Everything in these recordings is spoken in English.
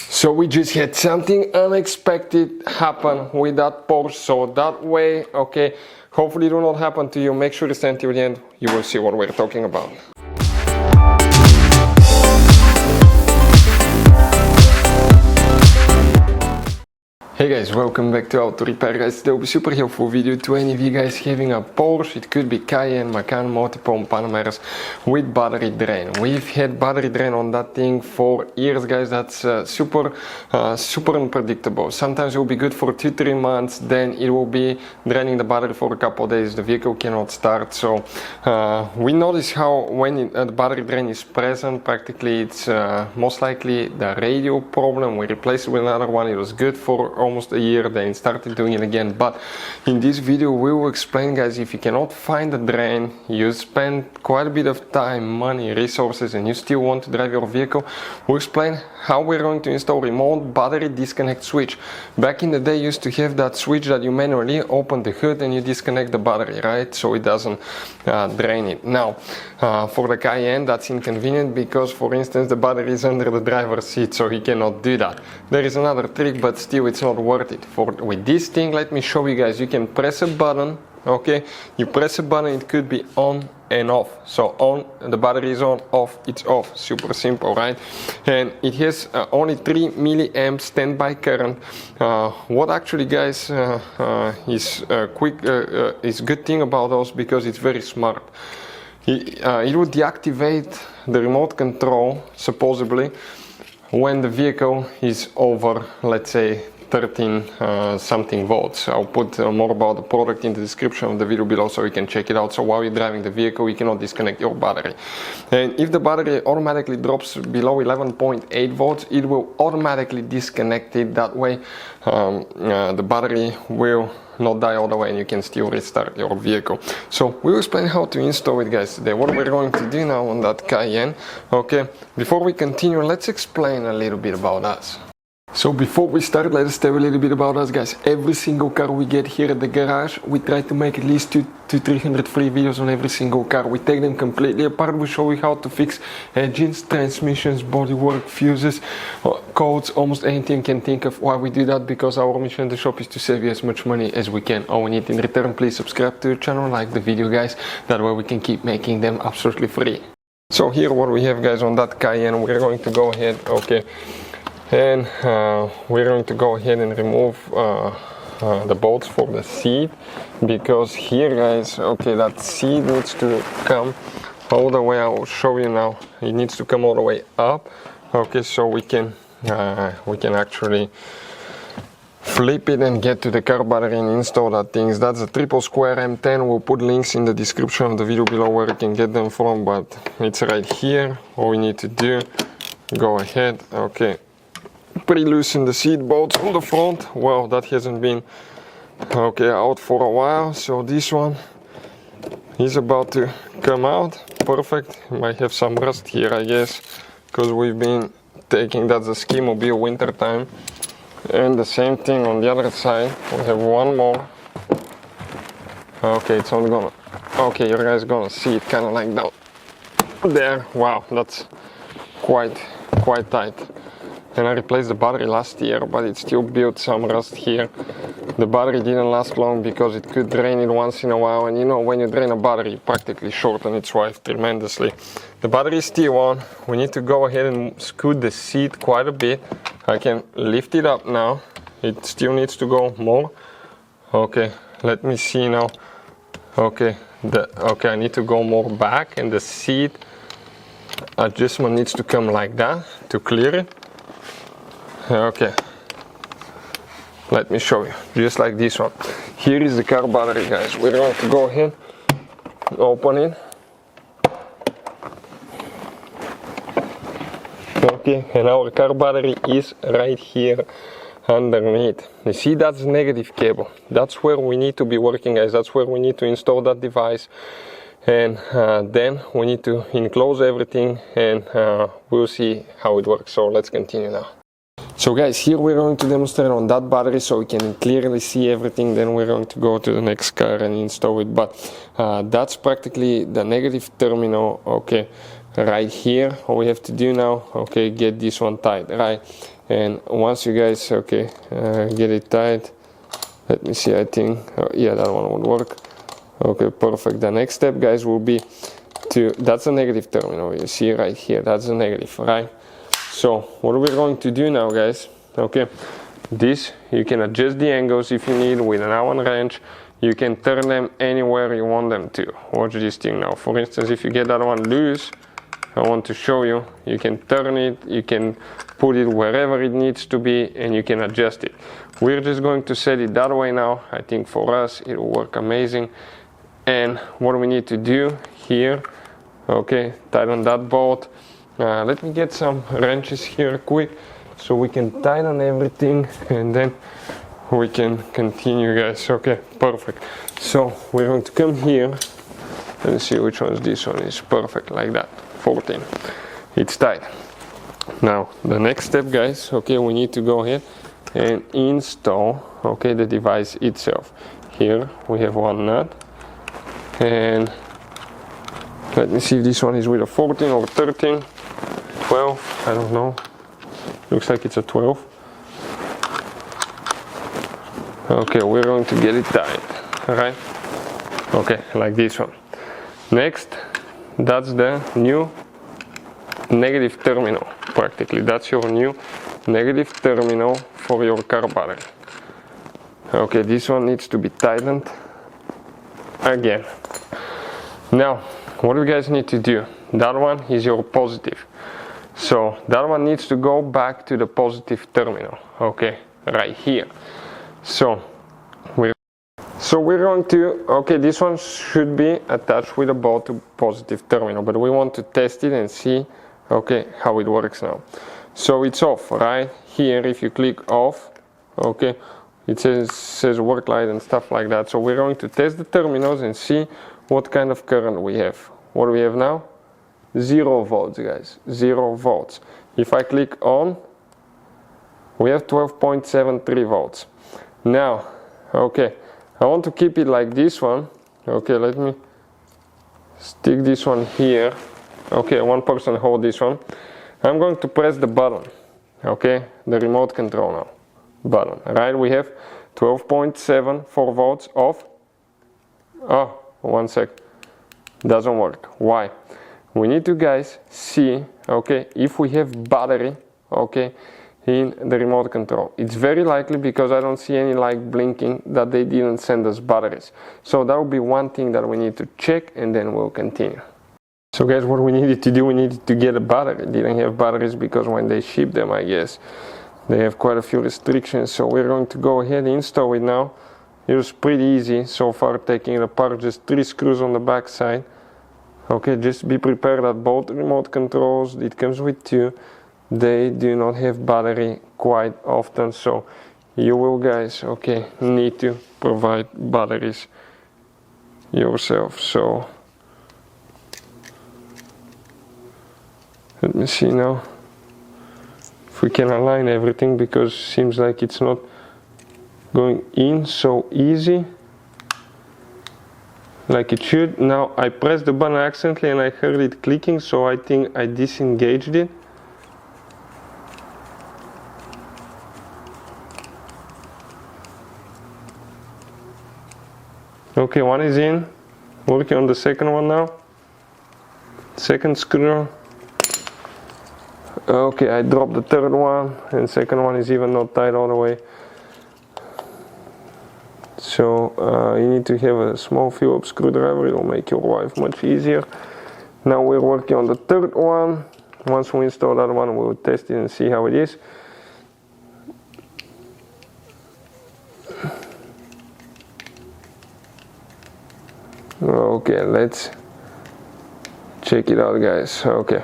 So we just had something unexpected happen with that Porsche, so that way, okay, hopefully it will not happen to you. Make sure to stay until the end, you will see what we're talking about. Hey guys, welcome back to Auto Repair guys. Today will be super helpful video to any of you guys having a Porsche. It could be Cayenne Macan, multiple Panameras with battery drain. We've had battery drain on that thing for years guys. That's super unpredictable. Sometimes it will be good for 2-3 months, then it will be draining the battery for a couple of days. The vehicle cannot start. So we notice how when the battery drain is present, practically it's most likely the radio problem. We replaced it with another one. It was good for almost a year, then started doing it again. But in this video we will explain guys, if you cannot find the drain, you spend quite a bit of time, money, resources, and you still want to drive your vehicle, we'll explain how we're going to install remote battery disconnect switch. Back in the day you used to have that switch that you manually open the hood and you disconnect the battery, right, so it doesn't drain it. Now for the Cayenne that's inconvenient because, for instance, the battery is under the driver's seat, so he cannot do that. There is another trick, but still it's not worth it. With this thing, let me show you guys. You can press a button, okay, you press a button, it could be on and off. So on, the battery is on, off, it's off. Super simple, right? And it has only 3 milliamp standby current. What actually guys is good thing about those, because it's very smart. It will deactivate the remote control supposedly when the vehicle is over, let's say, 13 something volts. I'll put more about the product in the description of the video below so you can check it out. So while you're driving the vehicle, you cannot disconnect your battery. And if the battery automatically drops below 11.8 volts, it will automatically disconnect it. That way the battery will not die all the way and you can still restart your vehicle. So we'll explain how to install it guys today. What we're going to do now on that Cayenne. Okay, before we continue, let's explain a little bit about us. So before we start, let us tell a little bit about us guys. Every single car we get here at the garage, we try to make at least 200 to 300 free videos on every single car. We take them completely apart, we show you how to fix engines, transmissions, bodywork, fuses, codes, almost anything you can think of. Why we do that? Because our mission in the shop is to save you as much money as we can. All we need in return, please subscribe to the channel, like the video guys, that way we can keep making them absolutely free. So here what we have guys on that Cayenne, we're going to go ahead, okay, and we're going to go ahead and remove the bolts for the seat, because here guys, okay, that seat needs to come all the way. I will show you now. It needs to come all the way up, okay, so we can actually flip it and get to the car battery and install that thing. That's a triple square M10. We'll put links in the description of the video below where you can get them from, but it's right here. All we need to do, go ahead, okay, pre-loosen the seat bolts on the front. Well, that hasn't been okay out for a while, so this one is about to come out. Perfect. Might have some rust here, I guess, because we've been taking, that's the ski mobile winter time. And the same thing on the other side. We have one more. Okay, it's only gonna, okay, you guys gonna see it kind of like that there. Wow, that's quite tight. And I replaced the battery last year, but it still built some rust here. The battery didn't last long because it could drain it once in a while, and you know, when you drain a battery, you practically shorten its life tremendously. The battery is still on. We need to go ahead and scoot the seat quite a bit. I can lift it up now. It still needs to go more. Okay, let me see now. Okay, okay, I need to go more back, and the seat adjustment needs to come like that to clear it. Okay, let me show you, just like this one. Here is the car battery guys. We're going to go ahead, open it. Okay, and our car battery is right here underneath. You see, that's the negative cable. That's where we need to be working guys. That's where we need to install that device. And then we need to enclose everything, and we'll see how it works. So let's continue now. So guys, here we're going to demonstrate on that battery so we can clearly see everything. Then we're going to go to the next car and install it. But that's practically the negative terminal, okay, right here. All we have to do now, okay, get this one tight, right? And once you guys, okay, get it tight, let me see, I think, yeah, that one would work. Okay, perfect. The next step, guys, will be that's a negative terminal, you see right here, that's a negative, right? So what we're going to do now, guys, okay, this, you can adjust the angles if you need with an Allen wrench. You can turn them anywhere you want them to. Watch this thing now. For instance, if you get that one loose, I want to show you, you can turn it, you can put it wherever it needs to be, and you can adjust it. We're just going to set it that way now. I think for us it will work amazing. And what we need to do here, okay, tighten that bolt. Let me get some wrenches here quick so we can tighten everything, and then we can continue, guys. Okay, perfect. So we're going to come here and see which one's this one is. Perfect, like that. 14. It's tight. Now the next step, guys, okay, we need to go ahead and install, okay, the device itself. Here we have one nut, and let me see if this one is with a 14 or 13, 12, I don't know. Looks like it's a 12. Okay, we're going to get it tight, alright? Okay, like this one. Next, that's the new negative terminal, practically. That's your new negative terminal for your car battery. Okay, this one needs to be tightened again. Now, what you guys need to do, that one is your positive. So that one needs to go back to the positive terminal, okay, right here. So we're going to, okay, this one should be attached with a bolt to positive terminal, but we want to test it and see, okay, how it works now. So it's off, right? Here, if you click off, okay, it says work light and stuff like that. So we're going to test the terminals and see what kind of current we have. What do we have now? 0 volts, guys, 0 volts. If I click on, we have 12.73 volts. Now, okay, I want to keep it like this one. Okay, let me stick this one here. Okay, one person hold this one. I'm going to press the button, okay, the remote control now button, right? We have 12.74 volts off. Oh, 1 sec, doesn't work. Why? We need to, guys, see, okay, if we have battery, okay, in the remote control. It's very likely, because I don't see any light blinking, that they didn't send us batteries. So that will be one thing that we need to check, and then we'll continue. So guys, what we needed to do, we needed to get a battery. Didn't have batteries because when they ship them, I guess, they have quite a few restrictions. So we're going to go ahead and install it now. It was pretty easy so far, taking it apart, just 3 screws on the back side. Okay, just be prepared that both remote controls, it comes with 2, they do not have battery quite often, so you will, guys, okay, need to provide batteries yourself. So let me see now if we can align everything, because it seems like it's not going in so easy like it should. Now I pressed the button accidentally and I heard it clicking, so I think I disengaged it. Okay, one is in. Working on the second one now. Second screw. Okay, I dropped the third one, and second one is even not tight all the way. So you need to have a small Phillips screwdriver, it will make your life much easier. Now we're working on the third one. Once we install that one, we'll test it and see how it is. Okay, let's check it out, guys. Okay,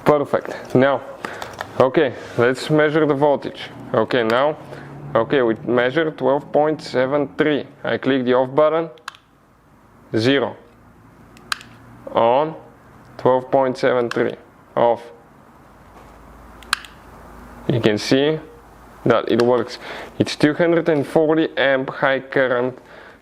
perfect. Now, okay, let's measure the voltage. Okay, now, okay, we measure 12.73. I click the off button, 0. On, 12.73, off. You can see that it works. It's 240 amp high current,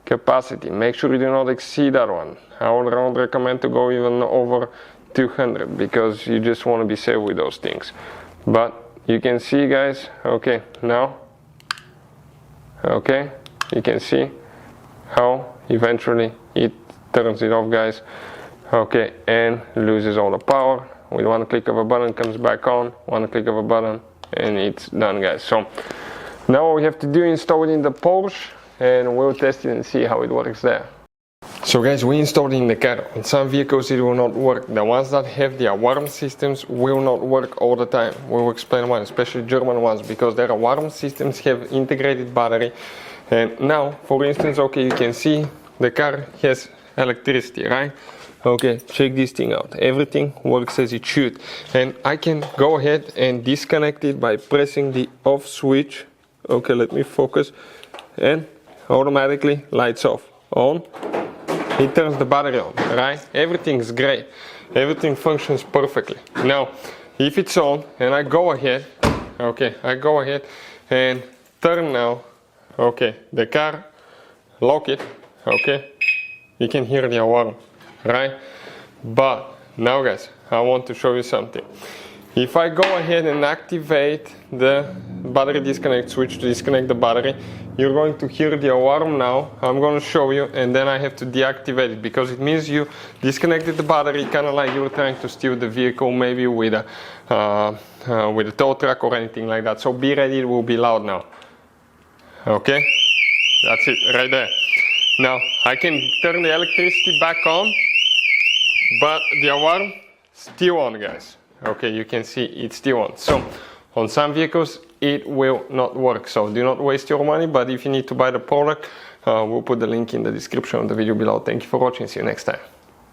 capacity. Make sure you do not exceed that one. I would not recommend to go even over 200 because you just want to be safe with those things. But you can see, guys, okay, now, okay, you can see how eventually it turns it off, guys, okay, and loses all the power. With one click of a button, comes back on, one click of a button, and it's done, guys. So now what we have to do is install it in the Porsche, and we'll test it and see how it works there. So guys, we installed it in the car. In some vehicles it will not work. The ones that have the alarm systems will not work all the time. We will explain why, especially German ones, because their alarm systems have integrated battery. And now, for instance, okay, you can see the car has electricity, right? Okay, check this thing out. Everything works as it should. And I can go ahead and disconnect it by pressing the off switch. Okay, let me focus. And automatically lights off. On. It turns the battery on, right? Everything's great. Everything functions perfectly. Now, if it's on and I go ahead, okay, I go ahead and turn now, okay, the car, lock it, okay, you can hear the alarm, right? But now, guys, I want to show you something. If I go ahead and activate the battery disconnect switch to disconnect the battery, you're going to hear the alarm now. I'm going to show you, and then I have to deactivate it because it means you disconnected the battery, kind of like you were trying to steal the vehicle, maybe with a tow truck or anything like that. So be ready, it will be loud now. Okay, that's it right there. Now I can turn the electricity back on, but the alarm still on, guys. Okay, you can see it's still on. So on some vehicles it will not work, so do not waste your money. But if you need to buy the product, we'll put the link in the description of the video below. Thank you for watching, see you next time.